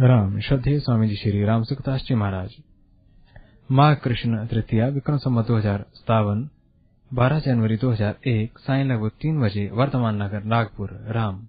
राम श्रद्धेय स्वामी जी श्री राम सुखदास जी महाराज। माघ कृष्ण तृतीया विक्रम संवत 2057 12 जनवरी 2001 सायं लगभग 3 बजे वर्तमान नगर नागपुर। राम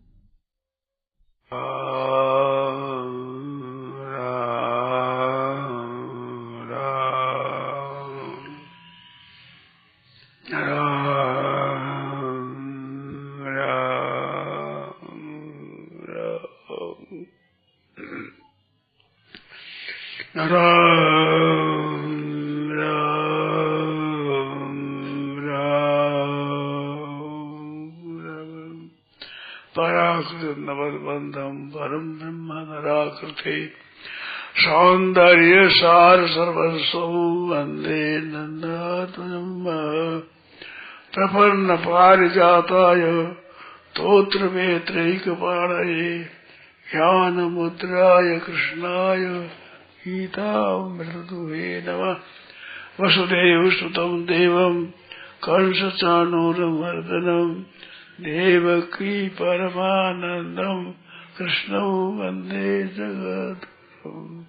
नवद्बंधम परम ब्रह्म नराकृते सौंदर्य सार सर्वस्व वंदे नंदात्मजम् प्रपन्न पारिजाताय तोत्र वेत्रैकपाणये ज्ञान मुद्राय कृष्णाय गीतामृतदुहे नमः। वसुदेव सुतं देवं कंसचाणूरमर्दनम् देवकी परमानंदम कृष्णं वंदे जगद्गुरुम्।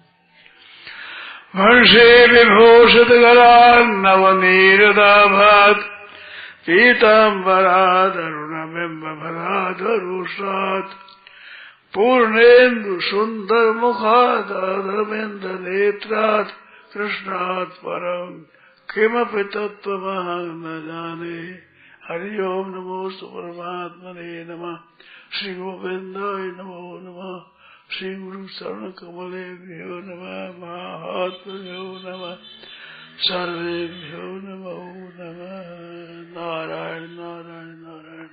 वर्षे विभूषितगलान्नवनीरदाभात् पीताम्बरादरुणबिम्बफलादरुषात् पूर्णेन्दु सुन्दर मुखादरविन्द नेत्रात् कृष्णात् परम् किमपि तत्त्वमहं न जाने। हरि ओम नमो परमात्मने नमः। श्री गोविंदाय नमो नमः। श्री गुरु चरण कमलेभ्यो नमः। महात्मभ्यो नमः। सर्वेभ्यो नमो नमः। नारायण नारायण नारायण।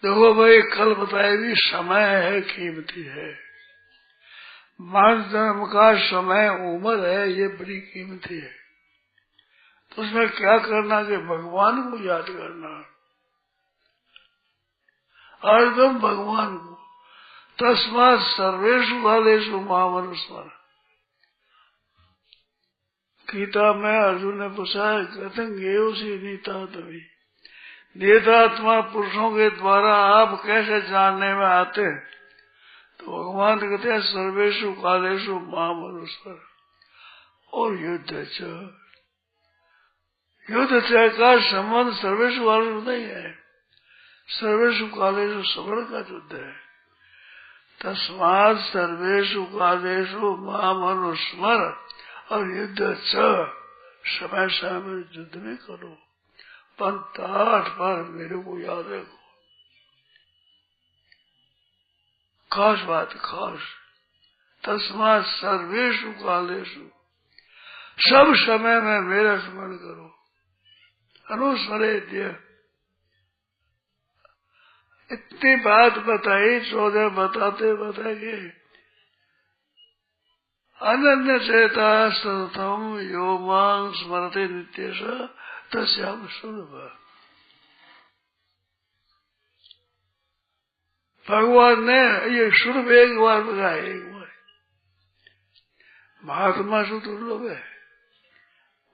देखो भाई, कल बताया भी समय है कीमती है। मानव जन्म का समय उम्र है, ये बड़ी कीमती है। तो उसमें क्या करना कि भगवान को याद करना। हरदम भगवान को। तस्मात् सर्वेषु कालेषु मां अनुस्मर। गीता में अर्जुन ने पूछा, गतंगेव से नीता तभी नेतात्मा पुरुषों के द्वारा आप कैसे जानने में आते हैं? तो भगवान कहते हैं सर्वेषु कालेषु मां अनुस्मर। और युद्ध का संबंध सर्वेषु कालेषु नहीं है, सर्वेषु कालेषु स्मरण का युद्ध है। तस्मात् सर्वेषु कालेषु मां अनुस्मर। और युद्ध समय समय युद्ध में करो, पंथ 8 बार मेरे को याद रखो। खास बात खास। तस्मात् सर्वेषु कालेषु, सब समय में मेरा स्मरण करो। अनुस्मरेद्य। इतनी बात बताई, 14 बताते बताएंगे। अनन्य चेता सततम यो मां स्मरते नित्यश तस्याम सुलभ। भगवान ने ये सुलभ एक बार बताया, एक बार। महात्मा से दुर्लभ है,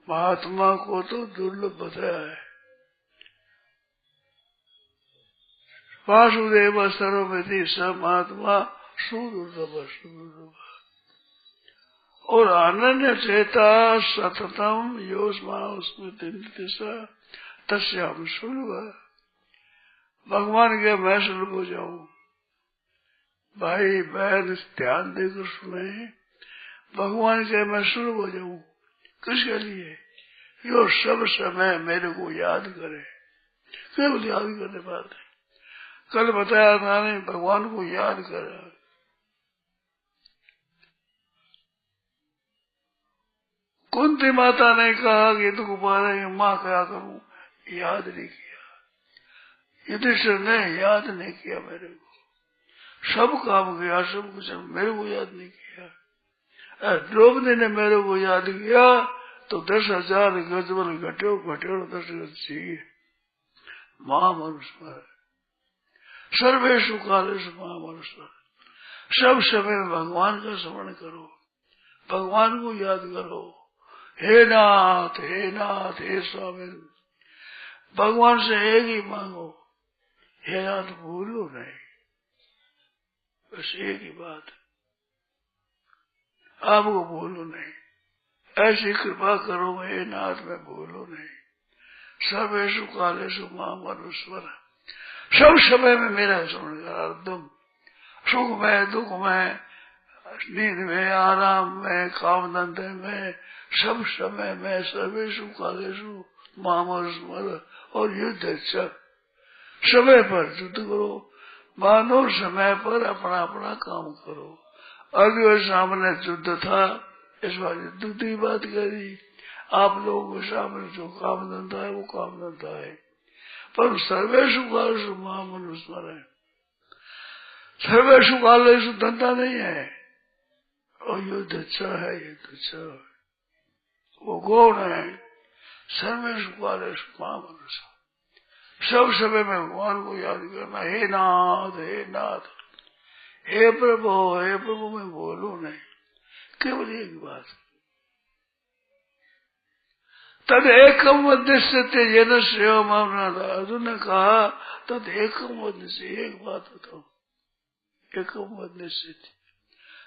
महात्मा को तो दुर्लभ बताया है। वासुदेव सर्वमिति स महात्मा सुदुर्लभ सुदुर्लभ। और अनन्य चेता सततम योस्मास्मृति तस्याम सुलभ। भगवान के मैं सुलभ हो जाऊं। भाई बहन ध्यान देकर सुने, भगवान के मैं सुलभ हो जाऊं। किसके लिए? जो सब समय मेरे को याद करे। केवल याद करने बात है। कल बताया था नहीं, भगवान को याद करा। कुंती माता ने कहा कि तू मारेंगे, माँ क्या करूं, याद नहीं किया। युधिष्ठिर ने याद नहीं किया मेरे को। सब काम किया, सब कुछ, मेरे को याद नहीं किया। द्रौपदी ने मेरे को याद किया तो 10,000 गजबल घट्यो 10 चाहिए। मां मनुष्य सर्वेषु कालेषु मां मनुष्य। सब समय भगवान का स्मरण करो, भगवान को याद करो। हे नाथ हे स्वामी। भगवान से एक ही मांगो, हे नाथ भूलो नहीं, बस एक ही बात है, आपको भूलो नहीं। ऐसी कृपा करो हे नाथ मैं भूलो नहीं। सर्वेषु कालेषु माम अनुस्मर, सब समय में मेरा स्मरण करा। तुम सुख में, दुख में, नींद में, आराम में, काम धंधे में, सब समय में सर्वेषु कालेषु माम अनुस्मर। और युद्ध अच्छा, समय पर युद्ध करो, मानो समय पर अपना अपना काम करो। अगले सामने युद्ध था, इस बार दूसरी बात करी, आप लोगों के सामने जो काम धंधा है वो काम धंधा है, पर सर्वेषु कालेषु माम अनुस्मर है। सर्वेषु कालेषु धंधा नहीं है, और युद्ध अच्छा है, युद्ध अच्छा है। वो कौन है? सर्वेषु कालेषु माम अनुस्मर, सब समय में भगवान को याद करना। हे नाथ, हे नाथ, हे प्रभु मैं बोलू नहीं, केवल एक बात। तद एकम वद्यस्यते येन श्रेयो मामनाथ। अर्जुन ने कहा तद एकम वद्यस्य, एक बात बताओ, एकम वद्यस्यते,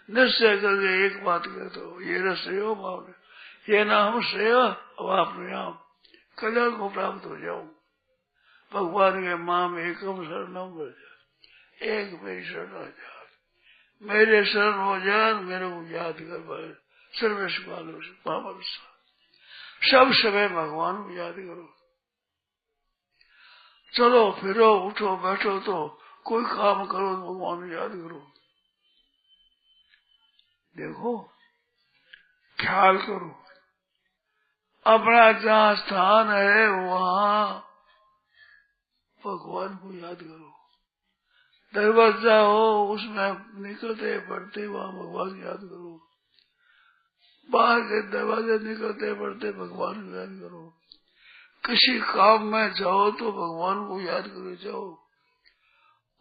निश्चय करके एक बात कहते हो, ये न श्रेयो मामना, ये ना हम श्रेय अवाप्नुयाम, कल्याण को प्राप्त हो जाऊं। भगवान के माम एकम शरणम व्रज, एक मेरी शरण हो जा, मेरे शरण हो जा, मेरे को याद कर भाई। सर्वेषु कालेषु माम अनुस्मर, सब समय भगवान को याद करो। चलो फिरो, उठो बैठो, तो कोई काम करो तो भगवान को याद करो। देखो, ख्याल करो, अपना जहाँ स्थान है वहाँ भगवान को याद करो। दरवाजा हो उसमें निकलते बढ़ते वहाँ भगवान को याद करो। बाहर के दरवाजे निकलते बढ़ते भगवान को याद करो। किसी काम में जाओ तो भगवान को याद करे जाओ,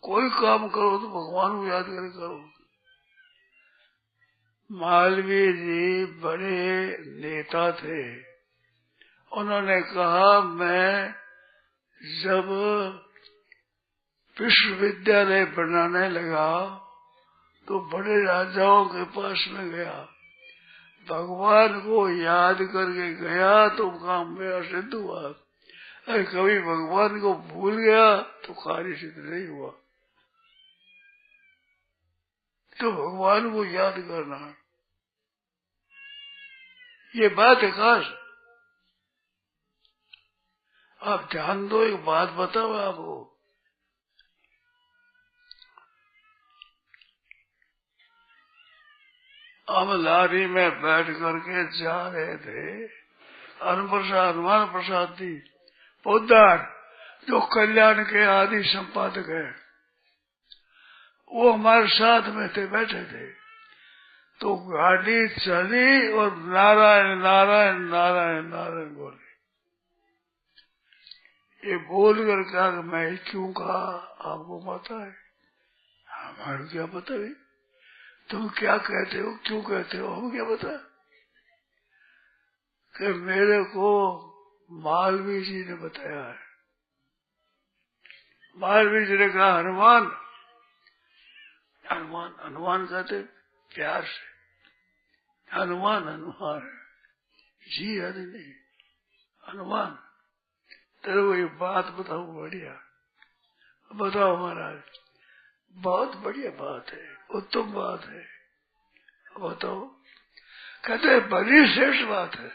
कोई काम करो तो भगवान को याद करे करो। मालवीय जी बड़े नेता थे, उन्होंने कहा मैं जब विश्वविद्यालय बनाने लगा तो बड़े राजाओं के पास में गया, भगवान को याद करके गया तो काम मेरा सिद्ध हुआ। अरे कभी भगवान को भूल गया तो कार्य सिद्ध नहीं हुआ। तो भगवान को याद करना, ये बात है खास। आप ध्यान दो, एक बात बताओ आपको। हम लारी में बैठ करके जा रहे थे, हनुमान प्रसाद जी पोद्दार जो कल्याण के आदि संपादक है, वो हमारे साथ में थे, बैठे थे। तो गाड़ी चली और नारायण नारायण नारायण नारायण बोले। ये बोल कर क्या मैं क्यों कहा आपको पता है? हमारे क्या पता है? तुम क्या कहते हो, क्यों कहते हो, हम क्या पता? कि मेरे को मालवीय जी ने बताया है। मालवीय जी ने कहा हनुमान, हनुमान हनुमान कहते प्यार से, हनुमान हनुमान जी हरि नहीं, हनुमान तेरे को ये बात बताओ बढ़िया। बताओ महाराज। बहुत बढ़िया बात है, उत्तम बात है, बताओ। कहते बड़ी श्रेष्ठ बात है,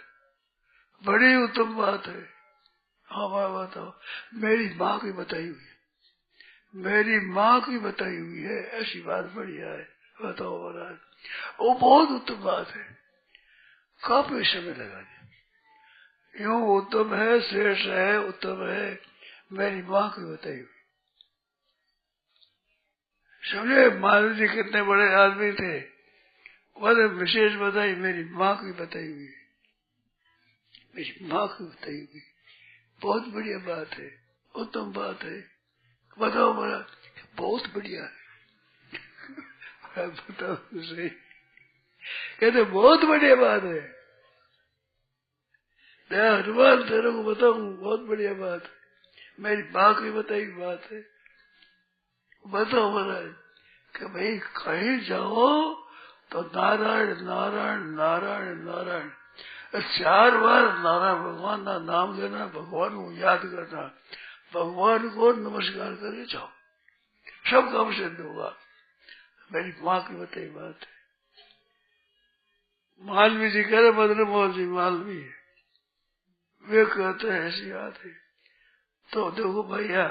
बड़ी उत्तम बात है। हाँ बताओ। मेरी माँ की बताई हुई है, मेरी माँ की बताई हुई है, ऐसी बात बढ़िया है, बताओ महाराज। वो बहुत उत्तम बात है, काफी समय लगा दिया। यूं उत्तम है, श्रेष्ठ है, उत्तम है, मेरी माँ की बताई हुई। समझे मालवीय जी कितने बड़े आदमी थे, उन्होंने विशेष बताई, मेरी माँ की बताई हुई, मेरी माँ की बताई हुई। बहुत बढ़िया बात है, उत्तम बात है, बताओ महाराज। बहुत बढ़िया है। बताओ सही। कहते बहुत बढ़िया बात है, हनुमान तेरे को बताऊं, बहुत बढ़िया बात है। मेरी माँ की बताई बात है। बताओ महाराज कि भाई कहीं जाओ तो नारायण नारायण नारायण नारायण 4 बार नारायण भगवान का नाम लेना, भगवान को याद करना, भगवान को नमस्कार करके जाओ, सब काम सिद्ध होगा। मेरी माँ की बताई बात है। मालवी जी कह रहे, मदन मोहन जी मालवी, वे कहते हैं ऐसी बात है। तो देखो भैया,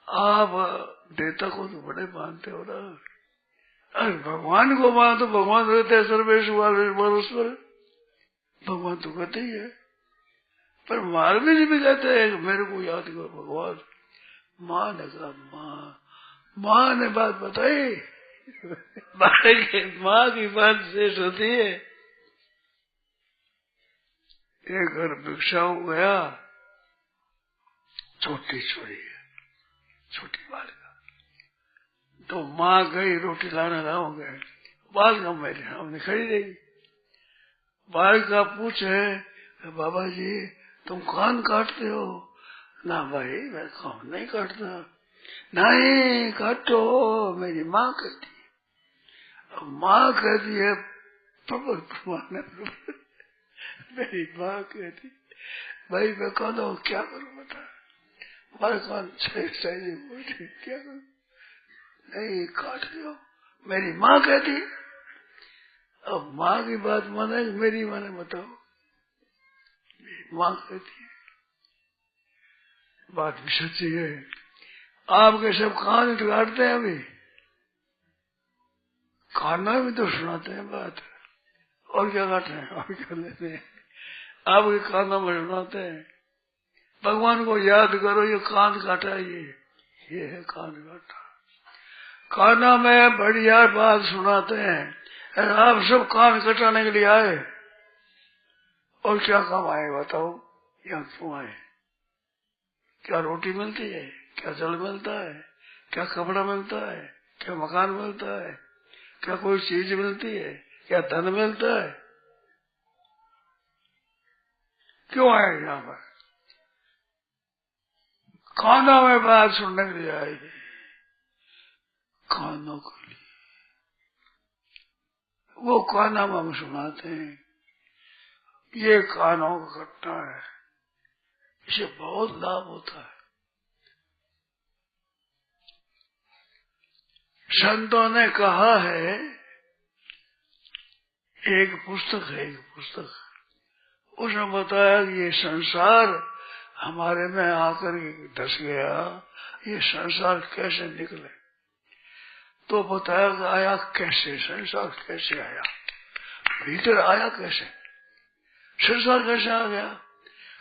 आप देवता को तो बड़े मानते हो ना, अरे भगवान को मान तो भगवान रहते हैं सर्वेश्वर, भगवान तो कहते ही है। पर मालवी जी भी कहते हैं मेरे को याद करो भगवान। माँ ने कहा, माँ ने बात बताई, माँ की बात शेष होती है। एक घर भिक्षा हो गया, छोटी छोरी है, छोटी बालिका। तो माँ गई रोटी लाने लाओ गए, बालिका मेरे सामने खड़ी रही। बालिका पूछे, बाबा जी तुम कान काटते हो? ना भाई मैं कान नहीं काटता। नहीं काटो, मेरी माँ कहती है। माँ कहती है प्रबल प्रमाण है, मेरी माँ कहती भाई मैं कहता हूँ क्या करूँ बता, हमारे कान सही बोलती क्या करूँ? नहीं काट दो, मेरी माँ कहती। अब माँ की बात माने मेरी माने बताओ? मेरी माँ कहती है। बात भी सच्ची है। आपके सब कान काटते हैं, अभी खाना भी तो सुनाते हैं बात, और क्या काटते हैं और क्या लेते हैं? आपके कानों में सुनाते हैं भगवान को याद करो, ये कान काटा, ये है कान काटा। काना में बढ़िया बात सुनाते हैं, और आप सब कान कटाने के लिए आए, और क्या काम आए बताओ? यहाँ क्यों आए? क्या रोटी मिलती है? क्या जल मिलता है? क्या कपड़ा मिलता है? क्या मकान मिलता है? क्या कोई चीज मिलती है? क्या धन मिलता है? क्यों आए यहाँ पर? कानों में बात सुनने के लिए आए, कानों के लिए। वो कानों में हम सुनाते हैं, ये कानों का घटना है, इसे बहुत लाभ होता है। संतों ने कहा है, एक पुस्तक उसने बताया कि ये संसार हमारे में आकर धस गया, ये संसार कैसे निकले? तो बताया कि आया कैसे, संसार कैसे आया, भीतर आया कैसे, संसार कैसे आ गया?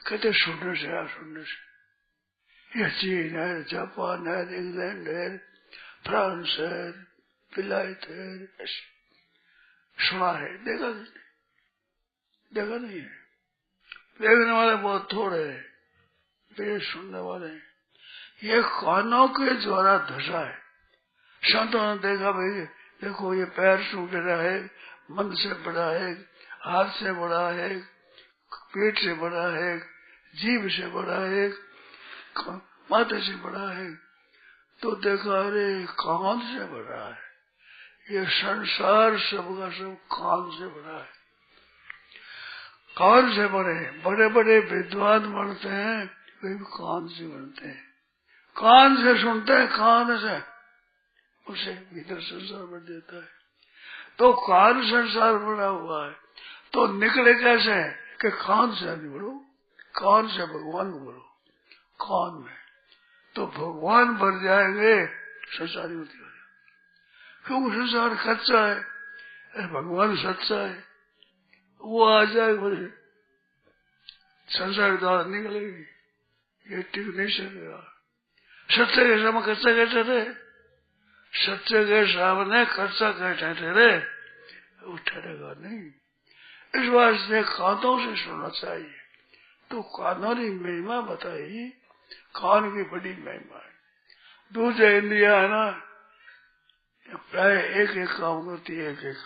कहते शून्य से आया, शून्य से। ये चीन है, जापान है, इंग्लैंड है, फ्रांस है, विलायत है, ऐसे सुना है, देखा नहीं? देखा नहीं है। देखने वाले बहुत थोड़े हैं, वे सुनने वाले हैं। ये कानों के द्वारा धसा है। संतों ने देखा भाई देखो ये पैर सूख रहा है, मन से बड़ा है, हाथ से बड़ा है, पेट से बड़ा है, जीभ से बड़ा है, माथे से बड़ा है। तो देखा अरे कान से बड़ा है, ये संसार सबका सब कान से बड़ा है। कान से बड़े बड़े बड़े विद्वान बनते हैं, वे भी कान से बनते हैं, कान से सुनते हैं, कान से उसे भीतर संसार बढ़ देता है। तो कान संसार बना हुआ है, तो निकले कैसे? कि कान से आगे बढ़ो, कान से भगवान को बढ़ो, कान में तो भगवान बढ़ जाएंगे, संसार होती हो जाएगा। क्योंकि संसार कच्चा है, भगवान सच्चा है, वो आ जाए बोले संसार द्वारा निकलेगी, ये टिक नहीं सकेगा। सत्य के सामने कच्चा कैसे थे? सत्य के सामने कच्चा कैसे ठहरे? वो ठहरेगा नहीं। इस वास्ते कानों से सुनना चाहिए। तो कानों की महिमा बताई, कान की बड़ी महिमा है। दूसरे इंद्रिया है ना, प्राय एक एक काम करती है, एक एक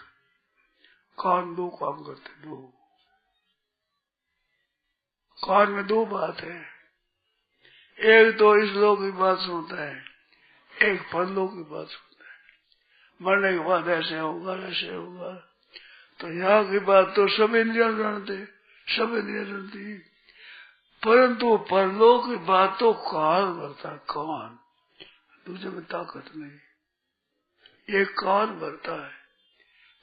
कान दो काम करते, दो कान में दो बात है, एक तो इस लोक की बात सुनता है, एक परलोक की बात सुनता है। मरने के बाद ऐसे होगा, ऐसे होगा। तो यहाँ की बात तो सब इंद्रिया जानते, सब इंद्रिया जानती, परंतु परलोक की बात तो कान भरता, कान, दूसरे में ताकत नहीं, ये कान भरता है।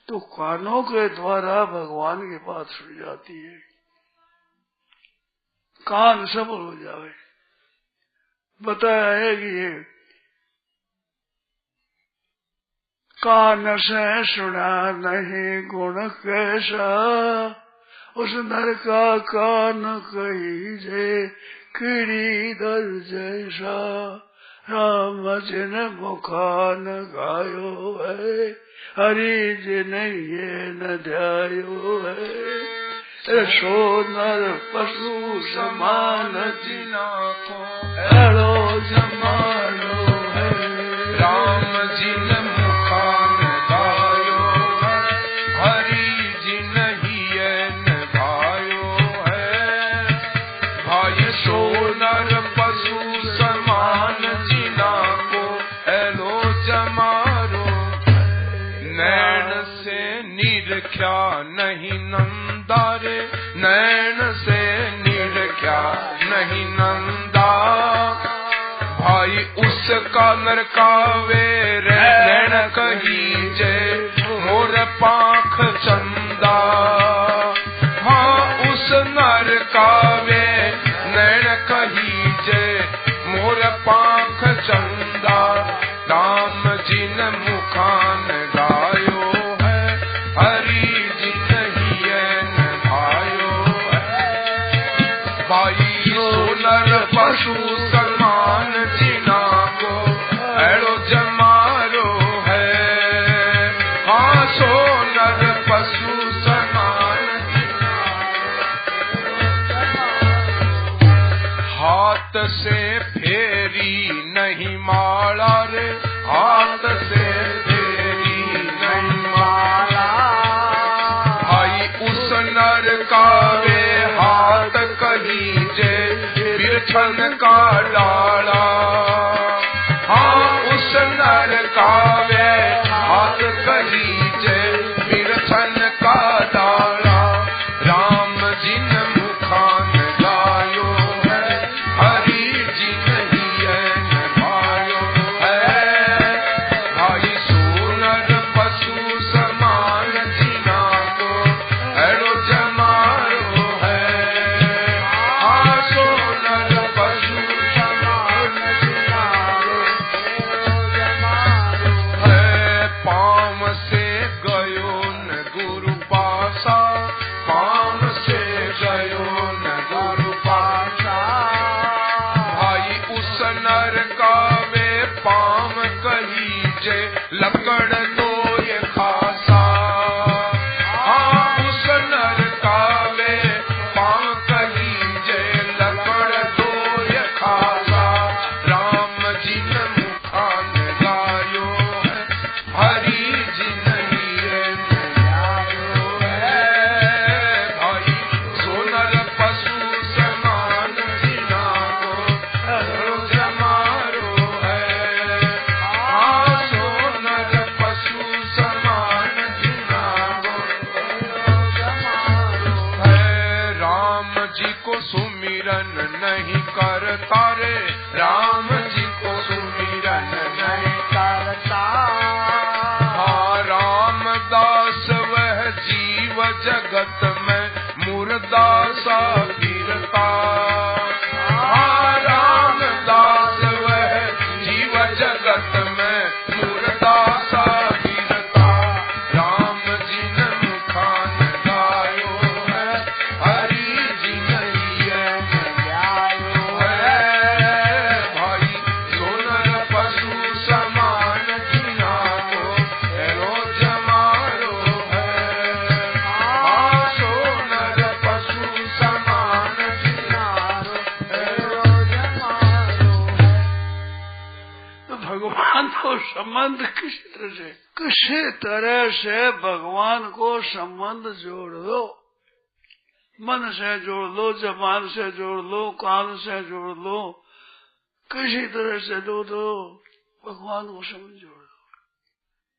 तो कानों के द्वारा भगवान की बात सुनी जाती है, कान सफल हो जाए। बताया है कि ये कान से सुना नहीं गुण कैसा, उस नर का कान कही जे कीड़ी दर जैसा। राम जिन मुखान गायो है, हरि जिन ये न ध्यायो है। सो नर पशु समान जिना को एड़ो जमानो है। राम जिन मुखान गायो है, हरि जिन हिय न भायो है। भाई सो नर पशु समान जिना को एलो जमारो। नैन से निरख्या नहीं नंदारे, नैन से निरख्या नहीं नंदा। भाई उसका नरकावे नैन कहीजे मोर पाख चंदा। हाँ उस नरकावे नैन कहीजे मोर पाख चंदा। राम जिन मुखान गायो है, हरि जिन हिय न भायो है। भाई सोनर पशु समान जिना को एड़ो जमारो है। हाँ सोनर पशु समान हाथ से फेरी नहीं माला रे, हाथ से फेरी नहीं माला। भाई उस नर का वे हाथ कहीजे बिरछन का डाला। हाँ उस नर का वे हाथ कहीजे बिरछन का डाला। राम जिन मुखान गायो है, हरि जिन हिय न भायो है। भाई सोनर पशु समान जिना को एड़ो जमारो है। हाँ सोनर पशु समान जिना को एड़ो जमारो है। पाम से गयो न गुरु पासा, पाम से गयो न गुरु पासा। भाई उस नर का वे पाम कहीजे लकड़ दो ये खासा। हाँ उस नर का वे पाम कहीजे लकड़ दो ये खासा। राम जिन मुखान गायो है, हरि जिन हिय न ध्यायो है। भाई सोनर पशु समान जिना को एड़ो जमारो है। हाँ सोनर पशु समान जिना को एड़ो जमारो है। राम जी को सुमिरन नहीं करता रे, राम जी को सुमिरन नहीं करता। हाँ रामदास वह जीव जगत में मुर्दा सा गिरता। हाँ रामदास वह जीव जगत में मुर्दा सा गिरता। राम जिन मुखान गायो है, हरि जिन हिय न ध्यायो है। भाई सोनर पशु समान जिना को एड़ो जमारो है। हाँ सोनर पशु समान जिना को एड़ो जमारो है। तो भगवान को संबंध किसी तरह से भगवान को संबंध जोड़ लो। मन से जोड़ लो, जबान से जोड़ लो, कान से जोड़ लो, किसी तरह से दो भगवान को समझ जोड़ दो।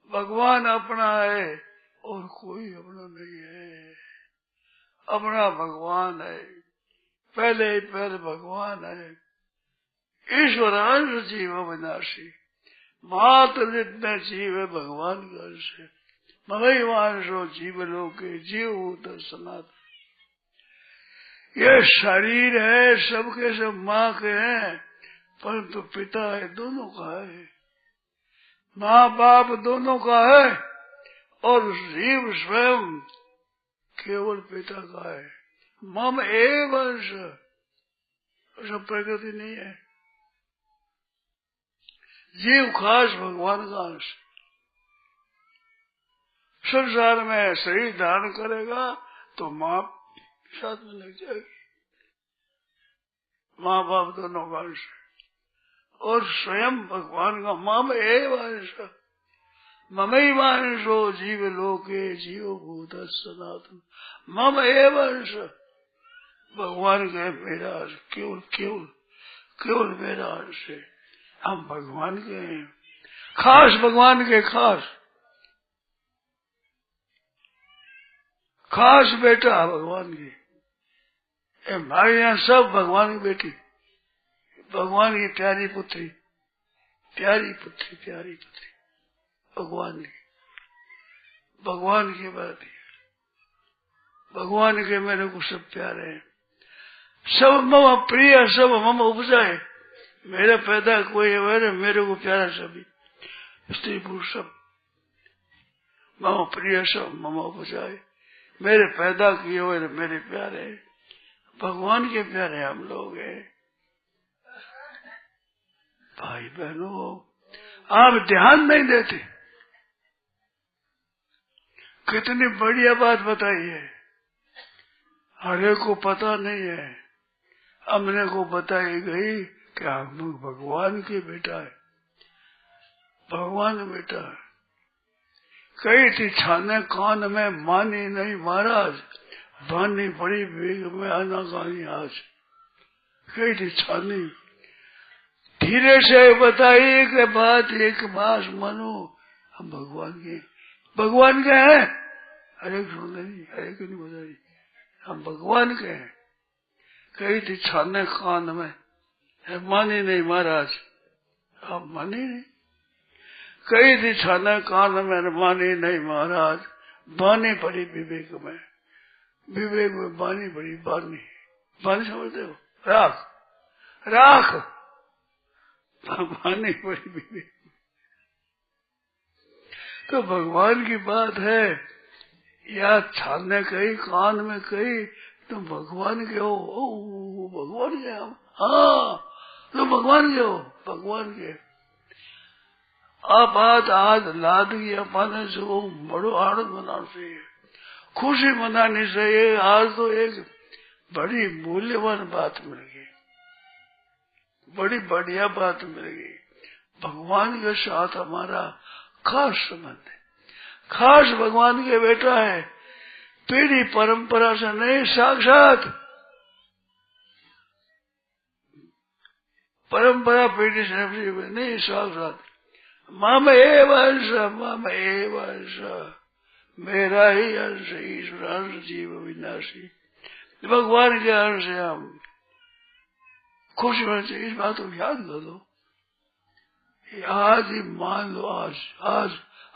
भगवान अपना है और कोई अपना नहीं है। अपना भगवान है, पहले भगवान है। ईश्वरांश जीव अविनाशी, मात्र जितने जीव है भगवान का अंश है। ममैवांशो जीव लोके जीव सनातन। ये शरीर है, सबके सब माँ के हैं, परंतु पिता है दोनों का है। माँ बाप दोनों का है और जीव स्वयं केवल पिता का है। मम एव अंश, सब प्रकृति नहीं है। जीव खास भगवान का अंश। संसार में शरीर धारण करेगा तो माँ साथ में लग जाएगी। माँ बाप दोनों का अंश और स्वयं भगवान का मम एव अंश। ममैवांशो जीव लोके जीव भूत सनातन। मम एव अंश, भगवान के मेरा अंश, केवल केवल केवल मेरा अंश है। हम भगवान के हैं, खास भगवान के, खास बेटा भगवान की। हमारे यहाँ सब भगवान की बेटी, भगवान की प्यारी पुत्री, प्यारी पुत्री भगवान की बात है। भगवान के मेरे को सब प्यारे हैं। सब मम प्रिय, सब मम उपजाए। मेरा पैदा कोई है, मेरे को प्यारा सभी, स्त्री पुरुष सब। मम प्रिय सब मम उपजाए, मेरे पैदा किए हुए मेरे प्यारे। भगवान के प्यारे हम लोग हैं। भाई बहनों, आप ध्यान नहीं देते। कितनी बढ़िया बात बताई है, हरे को पता नहीं है। हमने को बताई गई कि हम भगवान के बेटा है, भगवान बेटा है। कही थी छाने कान में, मानी नहीं महाराज, भानी बड़ी वेग में आना कहानी आज। कही थी छानी, धीरे से बताई कि बात एक बात मानो, हम भगवान के हैं। हरे सुन नहीं, हरे को नहीं बताई, हम भगवान के हैं। कही थी छाने कान में, मानी नहीं महाराज, आप मानी नहीं। कही थी छाने कान में, मानी नहीं महाराज, बानी पड़ी विवेक में। विवेक में बानी पड़ी, बानी समझते हो, राख बानी पड़ी विवेक। तो भगवान की बात है, या छाने कही, कान में कही, तुम भगवान के हो। ओ भगवान के हम, हाँ तुम भगवान के हो, भगवान के। आप आज लाद की अपने से वो बड़ो आनंद मनाना चाहिए, खुशी मनानी चाहिए। आज तो एक बड़ी मूल्यवान बात मिल गई, बड़ी बढ़िया बात मिल गई। भगवान के साथ हमारा खास संबंध है, खास भगवान के बेटा है। पीढ़ी परंपरा से नहीं, साक्षात परंपरा पीढ़ी से नहीं, साक्षात मम एव अंश, मेरा ही अंश, ईश्वर अंश जीव विनाशी। भगवान के अंश है हम। खुश होना चाहिए, इस बात को याद कर दो। आज ही मान लो,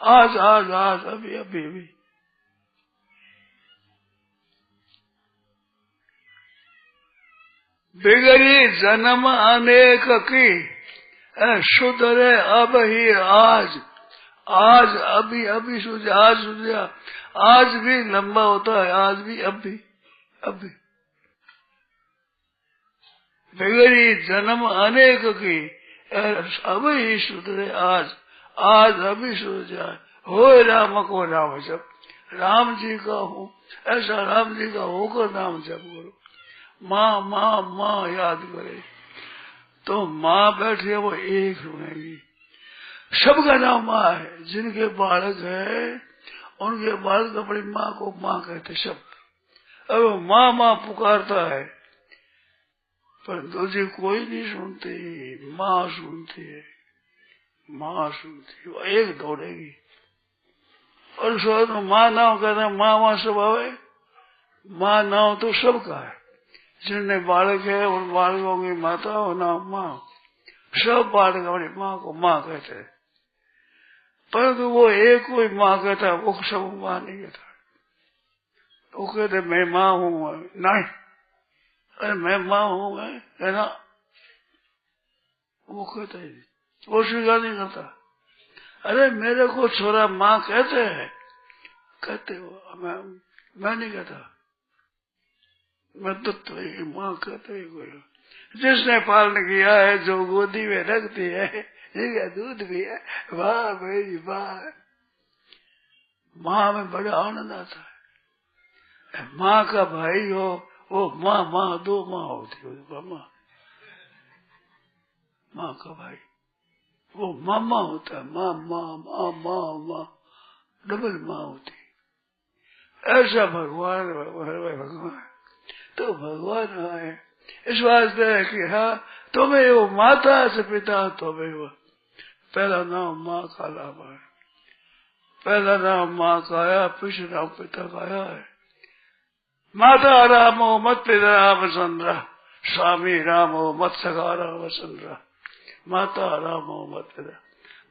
आज अभी बिगड़ी जन्म अनेक की, सुधरे अब ही आज अभी सुधे, आज सुधरा। आज भी लंबा होता है, आज भी अभी बिगड़ी जन्म अनेक की, अब ही सुधरे आज अभी सुधर जाए। हो राम को नाम जप, राम जी का हूँ, ऐसा राम जी का होकर नाम जप करो। माँ याद करे तो माँ बैठे वो एक सुनेगी। सबका नाम माँ है। जिनके बालक है उनके बालक अपनी माँ को माँ कहते सब। अब माँ पुकारता है पर दूसरी कोई नहीं सुनती, माँ सुनती है, माँ सुनती, वो एक दौड़ेगी। और सो तो माँ ना हो कहते माँ माँ सब आवे, माँ ना हो तो सबका है। जिनने बालक है उन बालकों की माता हो ना माँ, सब बालक अपनी माँ को माँ कहते हैं। परंतु वो एक कोई माँ कहता है, वो सब माँ नहीं कहता। वो कहते मैं माँ हूँ, नहीं, अरे मैं माँ हूँ, मैं है ना, वो कहता है, वो स्वीकार नहीं करता। अरे मेरे को छोरा माँ कहते हैं, कहते हो, मैं नहीं कहता, मैं दुत्त माँ कहते है कोई। जिसने पालन किया है, जो गोदी में रखती है, जिसका दूध भी है, वाह मेरी माँ। माँ में बड़ा आनंद आता है। माँ का भाई हो, वो माँ माँ दो माँ होती है, माँ का भाई वो मामा होता है, माँ माँ माँ माँ माँ डबल माँ होती। ऐसा भगवान भगवान तो भगवान है। इस वास्ते है कि हाँ तुम्हें वो माता से पिता तुम्हें वो पहला नाम माँ का नाम है, पहला नाम माँ का आया, पिछले नाम पिता का आया है। माता रामो मत पिता रामचंद्र, स्वामी रामो मत सखा रामचंद्र, माता रामो मत पिता।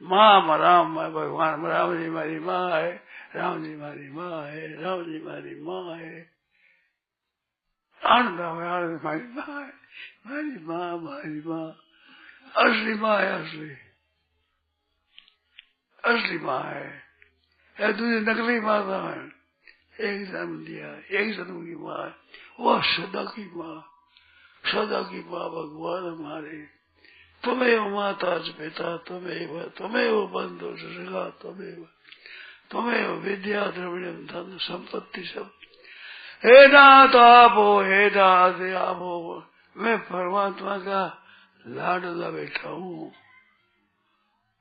माँ राम है, भगवान राम जी हमारी माँ है, राम जी हमारी माँ है, राम जी हमारी माँ है। आनंद हमारी माँ है, हमारी माँ, हमारी माँ असली माँ है, असली असली माँ है। या दूसरी नकली माता है, एक जन्म दिया, एक जन्म की माँ है, वह सदा की माँ, सदा की माँ भगवान हमारे। तुम्हें माता पिता, तुम्हें बंधु सगा, तुम्हें विद्या द्रविणम धन संपत्ति सब। हे नाथ आपो, हे नाथ आपो, मैं परमात्मा का लाडला बेटा हूँ,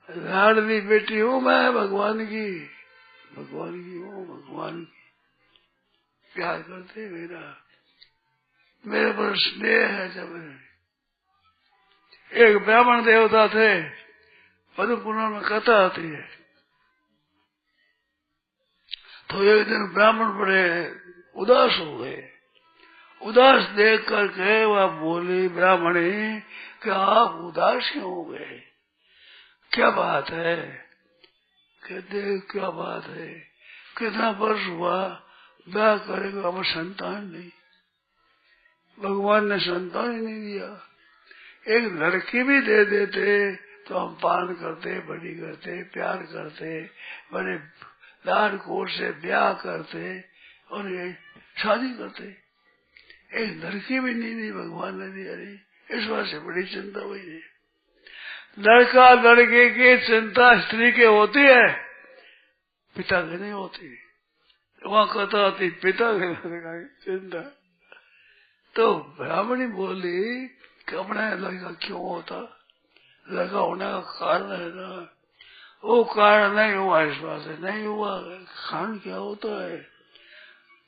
लाडली बेटी हूँ मैं भगवान की, भगवान की हूँ, भगवान की। प्यार करते मेरे पर स्नेह है। जब एक ब्राह्मण देवता थे, पद्म पुराण में कथा आती है। तो एक दिन ब्राह्मण बड़े उदास हो गए। उदास देख करके वह बोली ब्राह्मणी कि आप उदास क्यों हो गए, क्या बात है? कहते क्या बात है, कितना वर्ष हुआ ब्याह करेगा, अब संतान नहीं, भगवान ने संतान ही नहीं दिया। एक लड़की भी दे देते तो हम पान करते, बड़ी करते, प्यार करते, बड़े लाड कोर से ब्याह करते और ये शादी करते। एक लड़की भी नहीं दी, भगवान ने दिया नहीं। इस बात से बड़ी चिंता हुई है। लड़का लड़के की चिंता स्त्री के होती है, पिता की नहीं होती। वहां कथा आती पिता की चिंता। तो ब्राह्मणी बोली कि अपना लड़का क्यों होता, लड़का होने का कारण है ना, वो कारण नहीं हुआ, इस बात से नहीं हुआ। कारण क्या होता है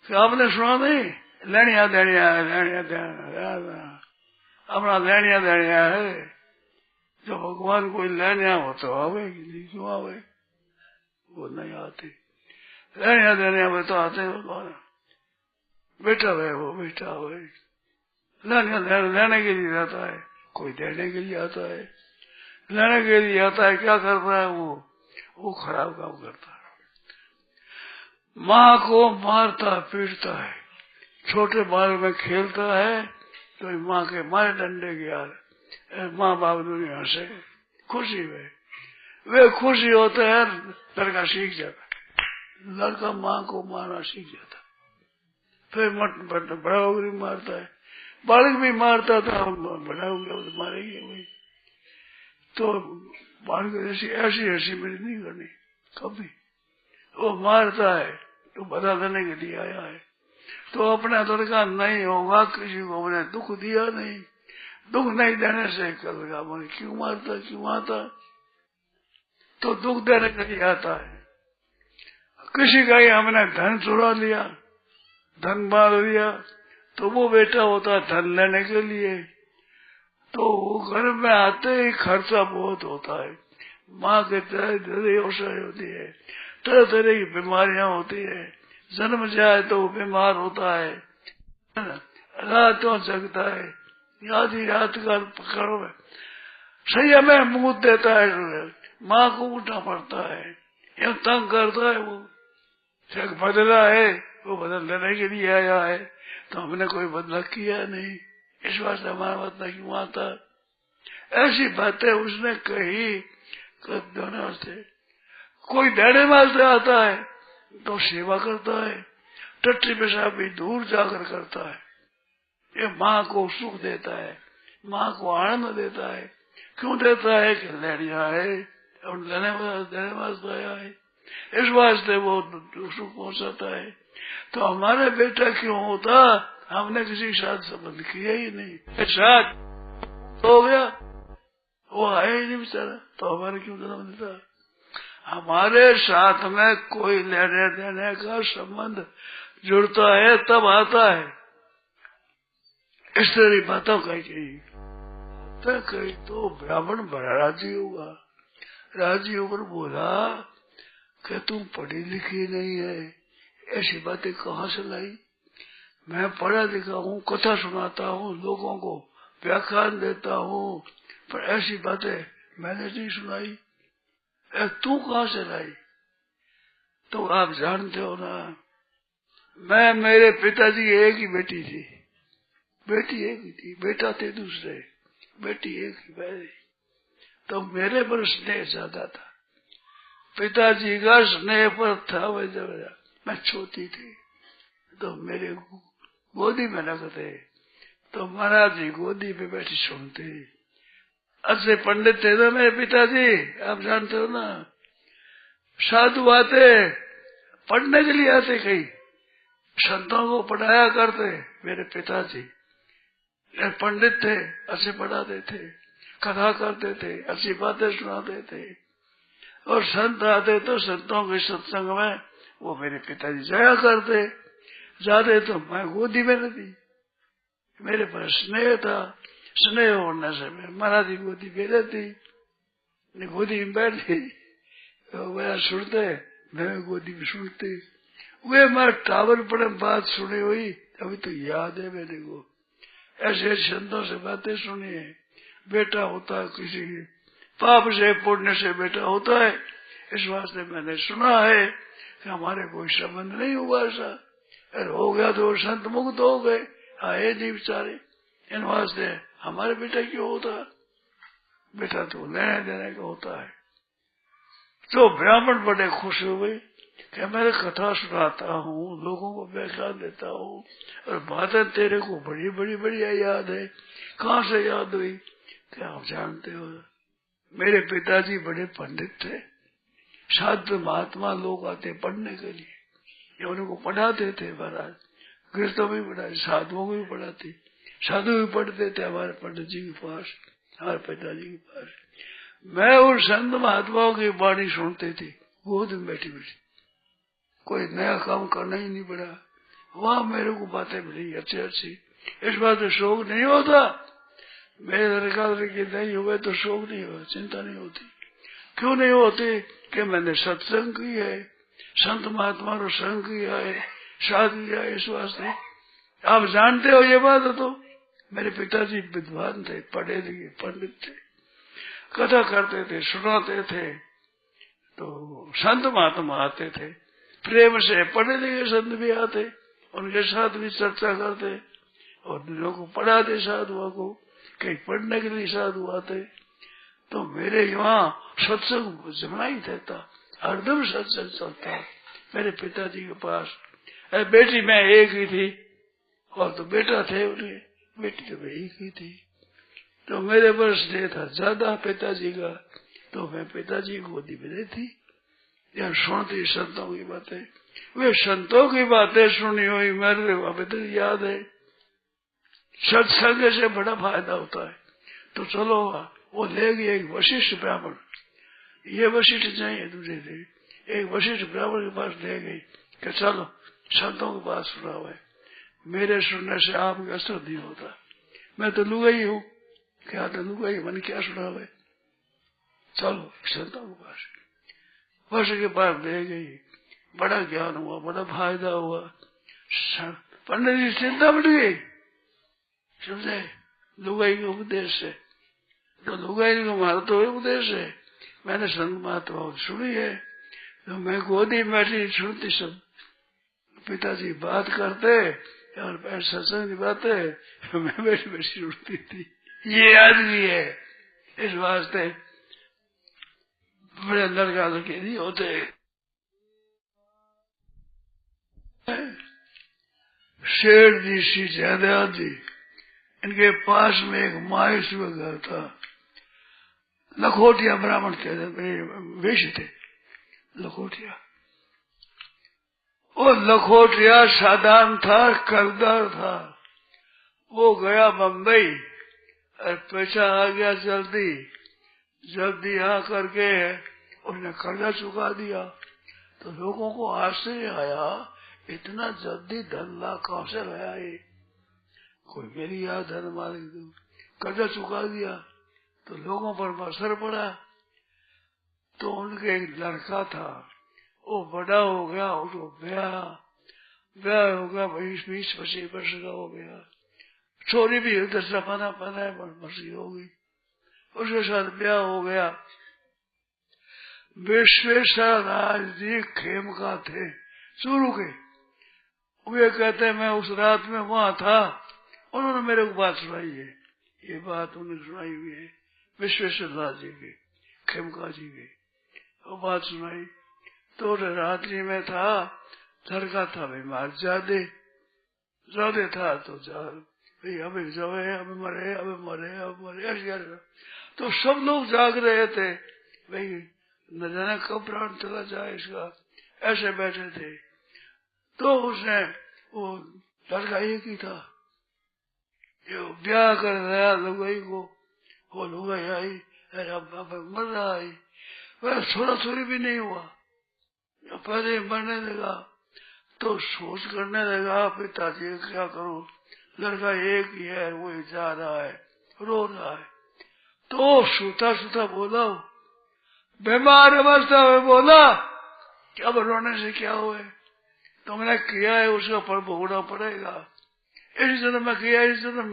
कि आपने सुना नहीं, लेनिया देनिया है, लेनिया देनिया, अपना लेनिया देनिया है। जो भगवान कोई लेनिया हो तो आवेगी, नहीं क्यों आवे, वो नहीं आती। लेनिया देनिया में तो आते भगवान, बेटा है वो बेटा है, लेने के लिए आता है, कोई देने के लिए आता है, लेने के लिए आता है। क्या करता है वो खराब काम करता है, माँ को मारता पीटता है, छोटे बाल में खेलता है तो माँ के मारे डंडे के यार, माँ बाप दुनिया से खुशी में वे खुशी होते हैं। लड़का सीख जाता, लड़का माँ को मारना सीख जाता, फिर बड़ा होकर मारता है, बालक भी मारता था, बड़ा हो गया तो मारेंगे वही। तो बालक ऐसी ऐसी मेरी नहीं करनी कभी। वो मारता है तो बता देने के लिए आया है, तो अपना लड़का नहीं होगा, किसी को मैंने दुख दिया नहीं, दुख नहीं देने से लड़का मैंने क्यों मारता, क्यों आता, तो दुख देने के लिए आता है। किसी का ही हमने धन चुरा लिया, धन मार लिया, तो वो बेटा होता है धन लेने के लिए, तो घर में आते ही खर्चा बहुत होता है। माँ के तरह तरह औषधि होती है, तरह तरह की बीमारियां होती है। जन्म जाए तो वो बीमार होता है, रातों जगता है, आधी रात का पकड़ो सही में मुंह देता है, माँ को उठना पड़ता है, ये तंग करता है। वो जग बदला है, वो बदल लेने के लिए आया है, तो हमने कोई बदला किया नहीं, इस वास्ते हमारा बदला क्यों आता। ऐसी बातें उसने कही दोनों से। कोई डेढ़े माल से आता है तो सेवा करता है, टट्टी पेशाब भी दूर जाकर करता है। ये माँ को सुख देता है, माँ को आनंद देता है। क्यों देता है कि लड़िया है और देने वास्ते आया है, इस वास्ते वो सुख पहुंचाता है। तो हमारे बेटा क्यों होता, हमने किसी के साथ संबंध किया ही नहीं। साथ हो गया, वो है ही नहीं बेचारा, तो हमारे क्यों जन्म देता। हमारे साथ में कोई लेने देने का संबंध जुड़ता है तब आता है। इस तरह बातों कही तो ब्राह्मण बड़ा राजी होगा। राजी होकर बोला कि तुम पढ़ी लिखी नहीं है, ऐसी बातें कहाँ से लाई। मैं पढ़ा लिखा हूँ, कथा सुनाता हूँ, लोगों को व्याख्यान देता हूँ, पर ऐसी बातें मैंने नहीं सुनाई, तू कहाँ से लाई। तो आप जानते हो ना, मैं मेरे पिताजी एक ही बेटी थी, बेटी एक ही थी, बेटा थे दूसरे, बेटी एक ही मेरी। तो मेरे पर स्नेह ज्यादा था, पिताजी का स्नेह पर था। वह जब मैं छोटी थी तो मेरे गोदी में रखते, तो महाराज जी गोदी पे बैठी सुनते। अच्छे पंडित थे ना मेरे पिताजी, आप जानते हो ना। साधु आते, पढ़ने के लिए आते, कई संतों को पढ़ाया करते। मेरे पिताजी पंडित थे, अच्छे पढ़ाते थे, कथा करते थे, अच्छी बातें सुनाते थे। और संत आते तो संतों के सत्संग में वो मेरे पिताजी जाया करते। जाते तो मैं गोदी में रहती, मेरे पर स्नेह था। स्नेह होने से मैं महाराज जी गोदी में रहती, गोदी में बैठी, वह सुनते, मैं गोदी में सुनती। वे मैं टावर पर बात सुनी हुई, अभी तो याद है मेरे को। ऐसे संतों से बातें सुनी है। बेटा होता है किसी के पाप से पुण्य से बेटा होता है, इस वास्ते मैंने सुना है कि हमारे कोई संबंध नहीं हुआ ऐसा। अरे हो गया तो संत मुक्त हो गए, आए नहीं बेचारे, इन वास्ते हमारे बेटा क्यों होता। बेटा तो लेने देने का होता है। तो ब्राह्मण बड़े खुश हुए कि मैं कथा सुनाता हूँ, लोगों को व्याख्यान देता हूँ, और बातें तेरे को बड़ी बड़ी बढ़िया याद है। कहाँ से याद हुई? क्या आप जानते हो, मेरे पिताजी बड़े पंडित थे, साधु महात्मा लोग आते पढ़ने के लिए, ये उनको पढ़ाते थे। महाराज गृहस्थों भी पढ़ाते, साधुओं को भी पढ़ाते, साधु भी पढ़ते थे हमारे पंडित जी के पास, हमारे पिताजी के पास। मैं उन संत महात्माओं की वाणी सुनते थे, गोद में बैठी बैठी, कोई नया काम करना ही नहीं पड़ा। वहां मेरे को बातें मिली अच्छी अच्छी। इस बात में शोक नहीं होता, मेरे दरकार के नहीं हुए तो शोक नहीं हुआ, चिंता नहीं होती। क्यों नहीं होती? कि मैंने सत्संग की है, संत महात्मा को संग किया है, साथ किया है। इस वास्ते आप जानते हो ये बात। तो मेरे पिताजी विद्वान थे, पढ़े लिखे पंडित थे, कथा करते थे, सुनाते थे। तो संत महात्मा आते थे, प्रेम से पढ़े लिखे संत भी आते, उनके साथ भी चर्चा करते और लोगों को पढ़ाते साधुओं को, कहीं पढ़ने के लिए साधु आते। तो मेरे यहाँ सत्संग जमा ही रहता, हरदम सत्संग चलता मेरे पिताजी के पास। बेटी मैं एक ही थी, और तो बेटा थे उनके, बेटी तो मैं एक ही थी। तो मेरे पर स्नेह था ज्यादा पिताजी का, तो मैं पिताजी की गोदी में रहती या सुनती संतों की बातें। वे संतों की बातें सुनी हुई मेरे वहां तो याद है। सत्संग से बड़ा फायदा होता है। तो चलो वो ले गई एक वशिष्ठ ब्राह्मण, ये वशिष्ठ चाहिए तुझे थे, एक वशिष्ठ ब्राह्मण के पास ले गई कि चलो संतों की बात सुनाओ है। मेरे सुनने से आपका असर नहीं होता, मैं तो लुगाई हूँ, क्या तो लुगाई मन क्या सुनावे, चलो संतों के पास। वर्ष के पास ले गई, बड़ा ज्ञान हुआ, बड़ा फायदा हुआ। पंडित जी चिंता बढ़ गई, समझे, लुगाई के उपदेश से। तो लुगाई को मारा तो उपदेश है, मैंने संत महात्मा सुनी है, तो मैं गोदी में बैठी सुनती सब। पिताजी बात करते और सत्संग की बातें मैं बैठी बैठी सुनती थी। ये आदमी है, इस वास्ते बड़े लड़का लड़के नहीं होते। शेर जी श्री जयदयाल जी, इनके पास में एक मायूस घर था। लखोटिया ब्राह्मण थे, वेश थे लखोटिया। वो लखोटिया साधारण था, कर्जदार था। वो गया बम्बई और पैसा आ गया जल्दी जल्दी आ करके उसने कर्जा चुका दिया। तो लोगों को आश्चर्य आया, इतना जल्दी धन ला कहां से लाया ये? कोई मेरी याद धन मालिक, कर्जा चुका दिया। तो लोगों पर असर पड़ा। तो उनके एक लड़का था, वो बड़ा हो गया, उसको ब्याह हो गया, 20-25 वर्ष का हो गया। छोरी भी 10-15 वर्ष की हो गई, उसके साथ ब्याह हो गया। विश्वेश्वर राज जी खेमका थे चूरू के। वे कहते मैं उस रात में वहां था, उन्होंने मेरे को बात सुनाई है। ये बात उन्होंने सुनाई हुई है विश्वेश्वर राज जी की, खेमका जी की। वो बात सुनाई तो रात्रि में था, लड़का था बीमार ज्यादा था। तो अभी जावे, अभी मरे ऐसे। तो सब लोग जाग रहे थे, भाई न जाने कब प्राण चला जाए इसका, ऐसे बैठे थे। तो उसने वो लड़का एक ही था, ब्याह कर रहा लुगाई को। वो लुगाई आई, मर रहा है, वह थोड़ा थोड़ी भी नहीं हुआ, पहले मरने लगा। तो सोच करने लगा, पिताजी क्या करूं, लड़का एक ही है, वो जा रहा है, रो रहा है। तो सूता बोला, बीमार अवस्था में बोला कि अब रोने से क्या हुए, तुमने किया है उसका फल भोगना पड़ेगा। इस जन्म में किया, इस जन्म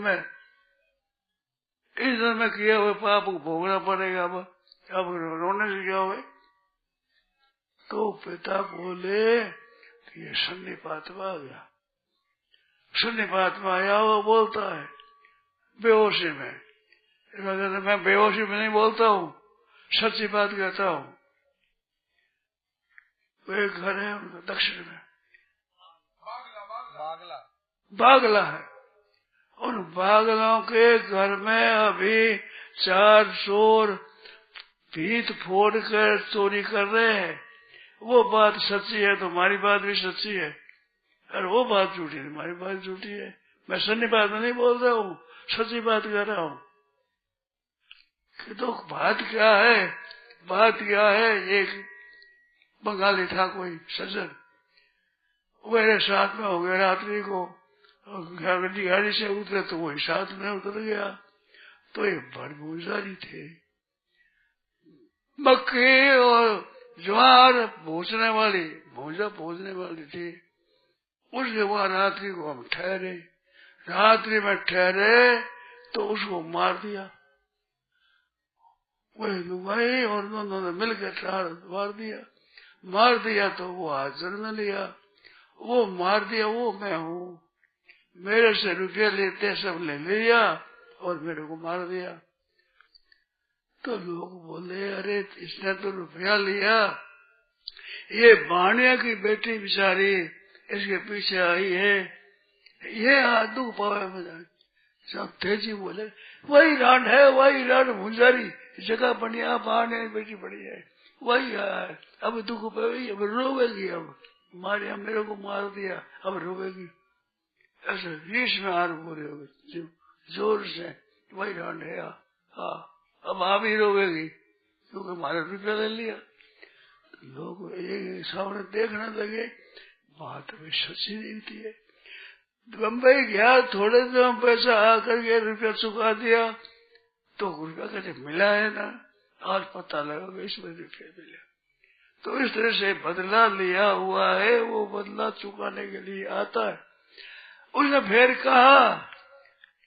में किया हुए पाप को भोगना पड़ेगा। अब रोने से क्या हुए? तो पिता बोले ये सन्निपातमा आ गया। सन्निपातमा आया, वो बोलता है बेहोशी में। मैं बेहोशी में नहीं बोलता हूँ, सच्ची बात कहता हूँ। वो एक घर है उनका दक्षिण में, बागला है। उन बागलों के घर में अभी 4 चोर भीत फोड़ कर चोरी कर रहे हैं। वो बात सच्ची है तो हमारी बात भी सच्ची है, और वो बात झूठी है हमारी बात झूठी है। मैं सन्नी बात में नहीं बोल रहा हूँ, सच्ची बात कह रहा हूँ। तो बात क्या है? बात क्या है, एक बंगाली था कोई सज्जन, मेरे साथ में हो गया रात्रि को, गाड़ी से उतरे तो वही साथ में उतर गया। तो ये बड़ी भूजारी थे, मक्के और ज्वार भूजने वाली थी। उसके वहां रात्रि को हम ठहरे, रात्रि में ठहरे तो उसको मार दिया। वही लुगाई और दोनों ने मिलकर मार दिया। तो वो हाजिर न लिया, वो मार दिया, वो मैं हूँ, मेरे से रुपये लेते सब ले लिया और मेरे को मार दिया। तो लोग बोले अरे इसने तो रुपया लिया, ये बाणिया की बेटी बेचारी इसके पीछे आई है, ये दुख पावे में। सब तेजी बोले वही रान है, वही रान मुंजारी जगह बढ़िया, बाणिया की बेटी बड़ी है, वही है। अब दुख पावे, अब रोवेगी, अब मारिया मेरे को मार दिया, अब रोवेगी। ऐसे रीस में हार बोले हो जोर से, वही रान है। हाँ अब आप ही रोवेगी क्योंकि हमारे रुपया ले लिया। लोग एक सामने देखने लगे, बात भी सच्ची दिखती है। बम्बई गया, थोड़े दिन पैसा आकर के रुपया चुका दिया, तो गुरु कहते मिला है ना, आज पता लगा इस वजह से मिला। तो इस तरह से बदला लिया हुआ है, वो बदला चुकाने के लिए आता है। उसने फिर कहा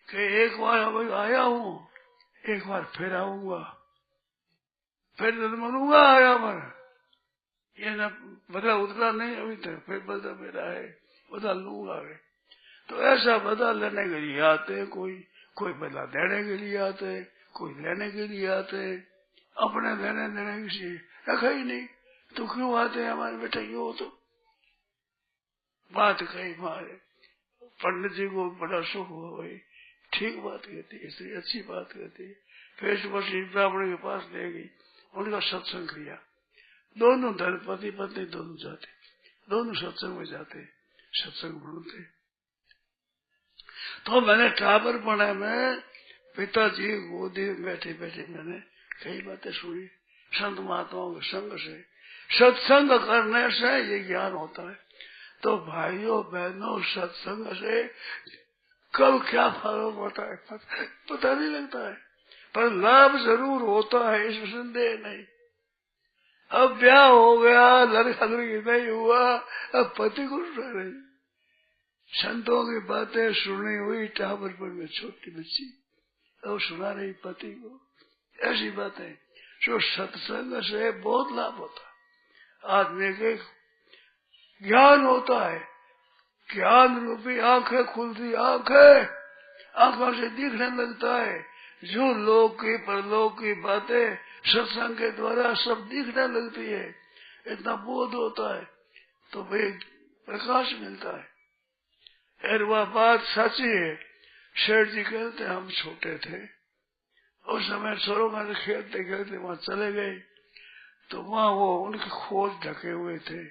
कि एक बार अभी आया हूँ, एक बार फिर आऊंगा, फिर मनूंगा आया पर ये न बदला उतरा नहीं अभी तक, फिर बदला मेरा है, बदला लूंगा। तो ऐसा बदला लेने के लिए आते हैं, कोई बदला देने के लिए आते हैं, कोई लेने के लिए आते हैं। अपने लेने देने किसी रखा ही नहीं, तो क्यों आते हैं हमारे बेटा? ये हो तो बात कही मारे पंडित जी को बड़ा सुख हुआ, भाई ठीक बात कहती है, इसलिए अच्छी बात कहती है। फिर ब्राह्मण के पास ले गई, उनका सत्संग किया। दोनों धर्मपति पत्नी दोनों जाते, दोनों सत्संग में जाते, सत्संग ढूंढते। तो मैंने टाबर पढ़े में पिताजी गोदी में बैठे बैठे मैंने कई बातें सुनी। संत महात्माओं के संग से, सत्संग करने से ये ज्ञान होता है। तो भाइयों बहनों, सत्संग से कब क्या फर्क होता है पता नहीं लगता है, पर लाभ जरूर होता है, इसमें संदेह नहीं। अब ब्याह हो गया, लड़का लड़की नहीं हुआ, अब पति को सुना रही, संतों की बातें सुनी हुई टाबरपुर में छोटी बच्ची, अब सुना रही पति को। ऐसी बातें जो सत्संग से बहुत लाभ होता है, आदमी के ज्ञान होता है, ज्ञान रूपी आंखें खुलती, आंखों से दिखने लगता है। जो लोक की परलोक की बातें सत्संग के द्वारा सब दिखने लगती है, इतना बोध होता है, तो भाई प्रकाश मिलता है। और वह बात सच्ची है। शेठ जी कहते हम छोटे थे, उस समय सरों में खेलते खेलते वहां चले गए, तो वहां वो उनके खोज ढके हुए थे।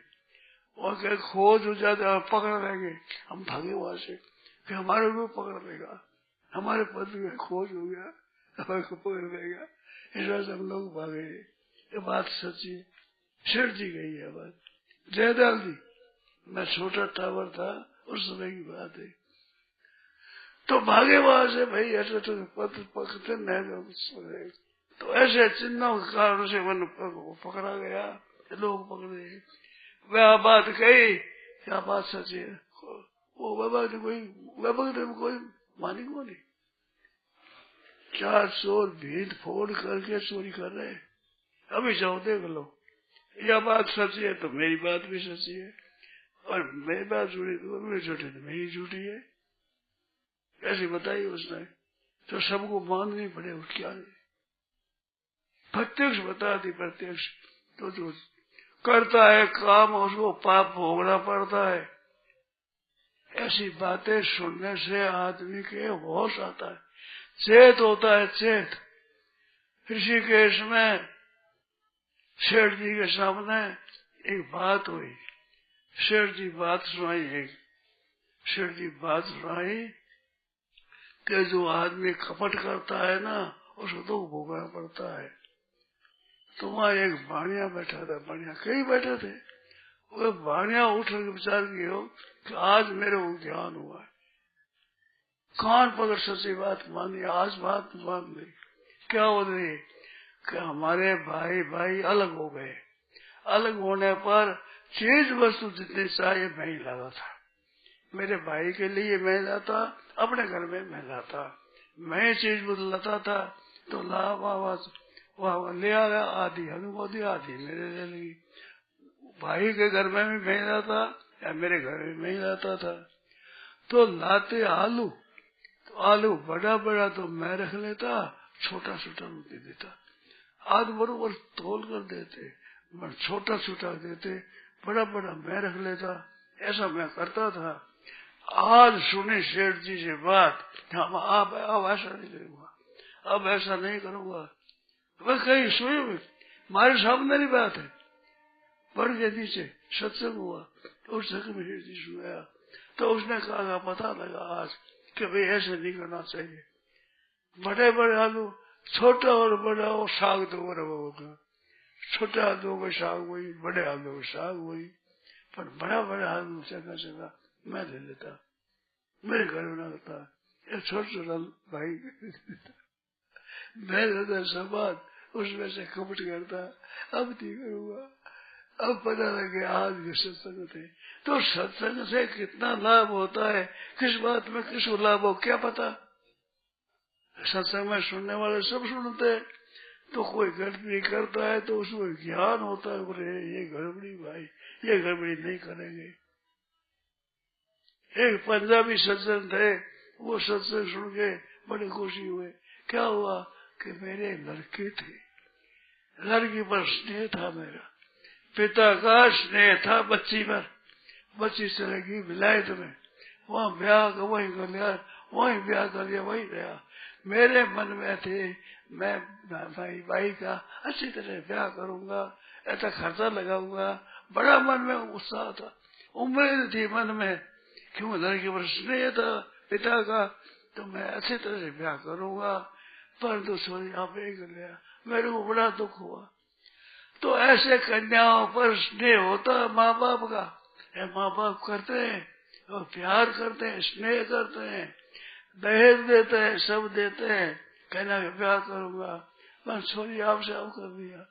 और क्या खोज हो जाता, पकड़ लेंगे, हम भागे वहां से, फिर हमारे को पकड़ लेगा, हमारे पति में खोज हो गया, हमारे को पकड़ लेगा, इस वजह से हम लोग भागे। ये बात सच्ची, शेठ जी गई है बात। जयदाल जी, मैं छोटा टावर था उस समय की बात है, तो भागे वहां से, भाई ऐसे तो पत्र पकड़ते नहीं, तो ऐसे चिन्हों के कारण से मन पकड़ा गया, लोग पकड़े। वह बात कही, क्या बात सच्ची है, वो बाबा ने कोई मानी को नहीं। 4 चोर भीड़ फोड़ करके चोरी कर रहे, अभी जाओ देख लो, यह बात सच्ची है तो मेरी बात भी सच्ची है, और मेरी बात झूठी तो मेरी झूठी तो मेरी झूठी है। ऐसी बताई उसने, तो सबको माननी पड़े, क्या प्रत्यक्ष बता दी, प्रत्यक्ष। तो जो करता है काम उसको पाप भोगना पड़ता है। ऐसी बातें सुनने से आदमी के होश आता है, चेत होता है, चेत। ऋषिकेश में शेठ जी के सामने एक बात हुई, शेठ जी बात सुनाई, शेठ जी बात सुनाई कि जो आदमी कपट करता है ना, उसको तो भोगना पड़ता है। तो वहां एक बाणिया बैठा था, बाणिया कई बैठे थे, वो बाणिया उठ के विचार किया कि आज मेरे को ज्ञान हुआ है, कान पकड़ सच्ची बात मानी, आज बात मान ली। क्या हो रही कि हमारे भाई भाई अलग हो गए, अलग होने पर चीज वस्तु जितनी चाहिए मैं ही लाता था, मेरे भाई के लिए मैं लाता, अपने घर में मैं लाता, मैं चीज बदलाता था, तो वह ले आया, आधी हनुमोदी आधी मेरे ले लगी। भाई के घर में भी मैं लाता या मेरे घर में मैं लाता था। तो लाते आलू, तो आलू बड़ा बड़ा तो मैं रख लेता, छोटा छोटा दे देता, आध बरोबर तोल कर देते, छोटा छोटा देते, बड़ा बड़ा मैं रख लेता, ऐसा मैं करता था। आज सुनी शेठ जी से बात, अब ऐसा नहीं करूंगा, अब ऐसा नहीं करूंगा। वह कहीं सुनी, हमारे सामने नहीं बात है, बढ़ के नीचे सत्संग हुआ, तो उस जगह में शेठ जी सुनाया, तो उसने कहा पता लगा आज कि भाई ऐसे नहीं करना चाहिए। बड़े बड़े आलू, छोटा और बड़ा और साग तो बराबर होगा, छोटा आलू का साग वही, बड़े आलू का साग वही, पर बड़ा बड़ा आलू जगह जगह मैं ले लेता, मेरे घर में ना होता, ये छोटा छोटा भाई मैं रहता समाज उसमें से कपट करता, अब नहीं करूंगा। अब पता लगे आज के सत्संग थे, तो सत्संग से कितना लाभ होता है, किस बात में किसको लाभ हो क्या पता। सत्संग में सुनने वाले सब सुनते हैं, तो कोई गड़बड़ी करता है तो उसको ज्ञान होता है, बोले ये गड़बड़ी भाई, ये गड़बड़ी नहीं करेंगे। एक पंजाबी सज्जन थे, वो सत्संग सुन के बड़ी खुशी हुए। क्या हुआ कि मेरे लड़के थे, लड़की पर स्नेह था, मेरा पिता का स्नेह था बच्ची पर, बच्ची चले गई विलायत में, वहाँ ब्याह का वही कर लिया, वही ब्याह कर लिया, वही रहा। मेरे मन में थे मैं भाई का अच्छी तरह ब्याह करूंगा, ऐसा खर्चा लगाऊंगा, बड़ा मन में उत्साह था, उम्मीद थी मन में, क्यों लड़की पर स्नेह था पिता का, तो मैं अच्छी तरह से ब्याह करूंगा। परंतु सोरी आप एक कर लिया, मेरे को बड़ा दुख हुआ। तो ऐसे कन्याओं पर स्नेह होता है माँ बाप का, माँ बाप करते हैं और प्यार करते हैं, स्नेह करते हैं, दहेज देते हैं, सब देते हैं, कहना कि ब्याह करूंगा, मैं सोरी आपसे अब कर दिया,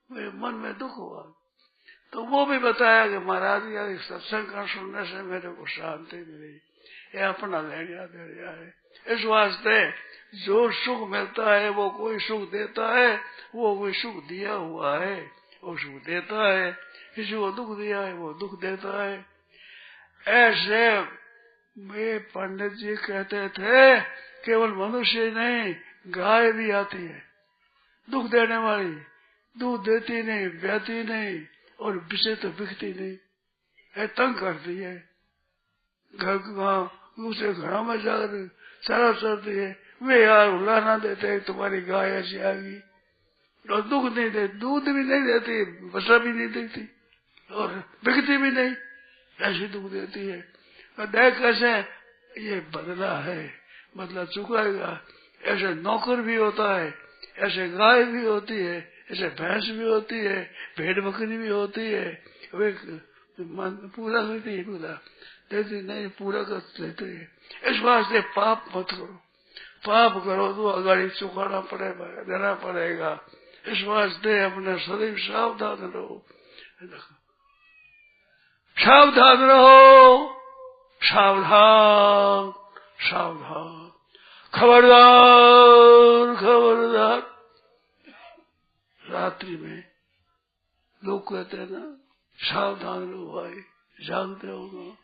मेरे मन में दुख हुआ। तो वो भी बताया कि महाराज यार सत्संग का सुनने से मेरे को शांति मिली, ये अपना ले गया दे गया है। इस वास्ते जो सुख मिलता है वो कोई सुख देता है, वो कोई सुख दिया हुआ है, वो सुख देता है, किसी को दुख दिया है वो दुख देता है। ऐसे वे पंडित जी कहते थे केवल मनुष्य नहीं, गाय भी आती है दुख देने वाली, दूध देती नहीं, ब्याती नहीं, और विषय तो बिकती नहीं है, तंग करती है, घर दूसरे घरों में जाकर सारा चलती है। वे यार उलाना देते हैं तुम्हारी गाय ऐसी आ गई, और दुख नहीं देती, दूध भी नहीं देती, बसा भी नहीं देती, और बिकती भी नहीं, ऐसी दुख देती है। और देख कैसे ये बदला है, बदला चुकाएगा। ऐसे नौकर भी होता है, ऐसे गाय भी होती है, ऐसे भैंस भी होती है, भेड़ बकरी भी होती है, वे पूरा लेती है, पूरा देती नहीं, पूरा कर लेते है। इस वास्ते पाप मत करो, पाप करो तो अगाड़ी चुकाना पड़ेगा, देना पड़ेगा। इस वास्ते अपने सदैव सावधान रहो, सावधान रहो, सावधान सावधान, खबरदार खबरदार। रात्रि में लोग कहते हैं ना सावधान रहो भाई, जागते हो,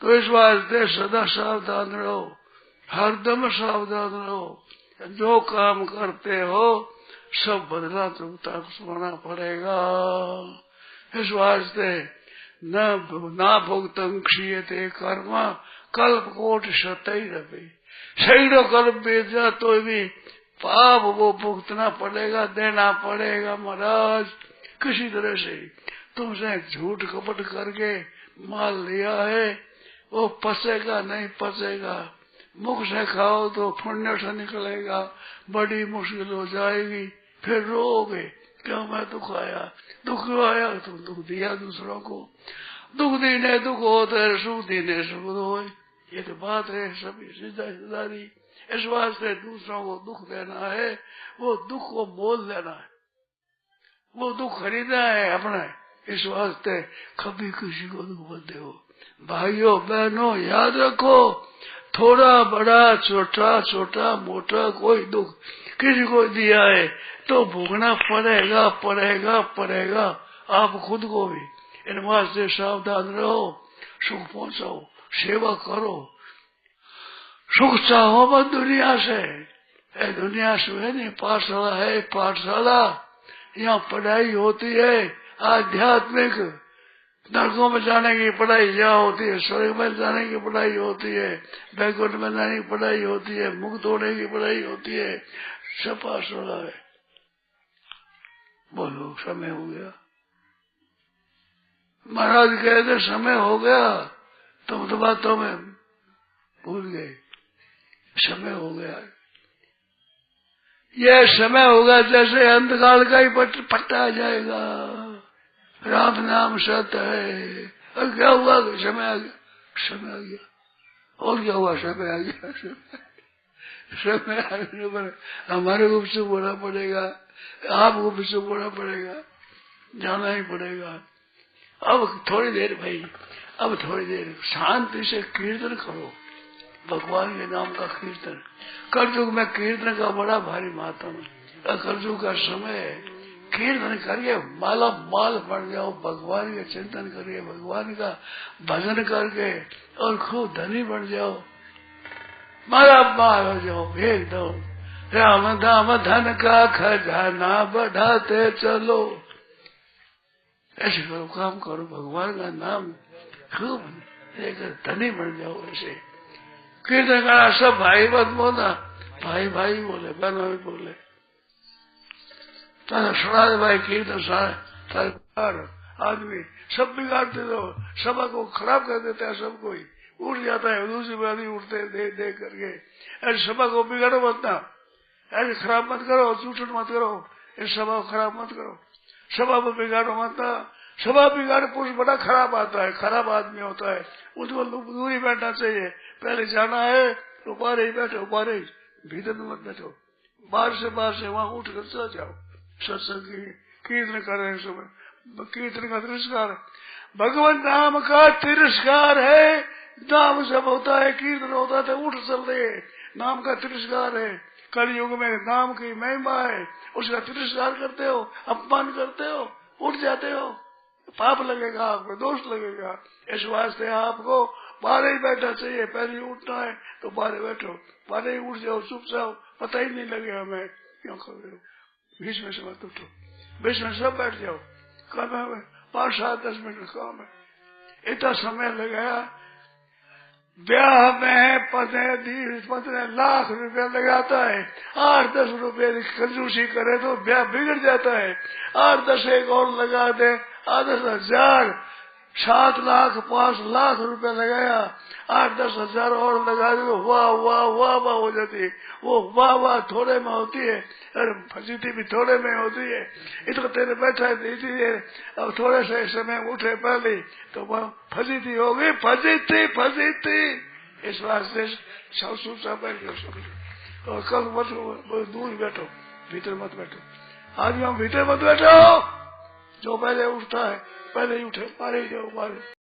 तो इस वास्ते सदा सावधान रहो, हरदम सावधान रहो। जो काम करते हो सब बदला चुकाना पड़ेगा। इस वास्ते न भुगतं क्षीयते कर्म कल्प कोट सतई रवि, सैकड़ों कल्प बीत जा तो भी पाप वो भुगतना पड़ेगा, देना पड़ेगा। महाराज किसी तरह से तुमसे झूठ कपट करके माल लिया है, वो पचेगा नहीं पचेगा, मुख से खाओ तो पुण्य से निकलेगा, बड़ी मुश्किल हो जाएगी, फिर रोओगे क्यों मैं दुख आया, दुख आया तो दुख दिया दूसरों को, दुख देने दुख होता है, सुख देने सुख हो, ये तो बात है सभी सीधादारी। इस वास्ते दूसरों को दुख देना है, वो दुख को मोल लेना है, वो दुख खरीदना है अपना। इस वास्ते कभी किसी को दुख मत दो। भाइयों बहनों याद रखो, थोड़ा बड़ा छोटा छोटा मोटा कोई दुख किसी को दिया है तो भोगना पड़ेगा पड़ेगा पड़ेगा, आप खुद को भी। इन वास्ते सावधान रहो, सुख पहुंचाओ, सेवा करो, सुख चाहो मत दुनिया से। दुनिया से है नहीं, पाठशाला है, पाठशाला यहाँ पढ़ाई होती है आध्यात्मिक, नरकों में जाने की पढ़ाई यहाँ होती है, स्वर्ग में जाने की पढ़ाई होती है, बैकुंठ में जाने की पढ़ाई होती है, मुक्त होने की पढ़ाई होती है, सब पाठशाला है। बोलो समय हो गया। महाराज कहते समय हो गया, तुम तो बातों में भूल गए, समय हो गया। यह समय होगा जैसे अंधकाल का ही पट्टा आ जाएगा, राम नाम सत्य है। और क्या हुआ, समय आ गया, समय आ गया, और क्या हुआ, समय आ गया, हमारे को भी बोलना पड़ेगा, आपको भी बोलना पड़ेगा, जाना ही पड़ेगा। अब थोड़ी देर भाई, अब थोड़ी देर शांति से कीर्तन करो, भगवान के नाम का कीर्तन। कलयुग में कीर्तन का बड़ा भारी महत्व है। कलयुग का समय है, कीर्तन करिए, माला माल बन जाओ, भगवान के चिंतन करिए, भगवान का भजन करके और खूब धनी बन जाओ, माला माल हो जाओ एकदम। राम धाम धन का खजाना बढ़ाते चलो, ऐसे करो, काम करो, भगवान का नाम खूब लेकर धनी बन जाओ। ऐसे कीर्तन करा, सब भाई मत बोला, भाई भाई बोले, बहन भी बोले, सुना दे भाई कीर्तन सारे आदमी सब बिगाड़ते दो, सभा को खराब कर देता है, सब कोई उठ जाता है, दूसरी बार उठते देख करके। ऐसे सभा को बिगाड़ो मत ना, ऐसे खराब मत करो, चूटन मत करो, इस सभा को खराब मत करो, सभा को बिगाड़ो मत ना। सभा बिगाड़े पुरुष बड़ा खराब आता है, खराब आदमी होता है, उसको दूर ही बैठना चाहिए। पहले जाना है तो बाहर ही बैठो, बाहर ही, भीतर में मत बैठो, बाहर से वहां उठ कर चला जाओ। सत्संग कीर्तन कर रहे समय कीर्तन का तिरस्कार, भगवान नाम का तिरस्कार है। नाम सब होता है, कीर्तन होता है, उठ चल रहे, नाम का तिरस्कार है। कलयुग में नाम की महिमा है, उसका तिरस्कार करते हो, अपमान करते हो, उठ जाते हो, पाप लगेगा, आपको दोष लगेगा। इस वास्ते आपको बाहर ही बैठना चाहिए। पहले उठना है तो बाहर बैठो, बाहर ही उठ जाओ, चुपचाप, पता ही नहीं लगे हमें क्यों कर रहे हो। बीच में से मत उठो, बीच में सब बैठ जाओ, काम है 5-7-10 मिनट काम है। इतना समय लगाया, ब्याह में 15 लाख रुपया लगाता है, 8-10 रुपये कंजूसी करे तो ब्याह बिगड़ जाता है। 8-10 एक और लगा दे, 10,000, 7 लाख 5 लाख रुपया लगाया, 8-10 हजार और लगा दे, वाह वाह वाह वाह हो जाती है। वो वाह वाह थोड़े में होती है, अरे फजीती भी थोड़े में होती है। इतना तेरे बैठा देती है, अब थोड़े से समय उठे पहले तो वह फजीती हो गई, फजीती। इस वास्ते सब बैठ गए। और कल मत दूर बैठो, भीतर मत बैठो। आज हम भीतर मत बैठो, जो पहले उठता है पहले ही उठे, मारे जाओ मारे।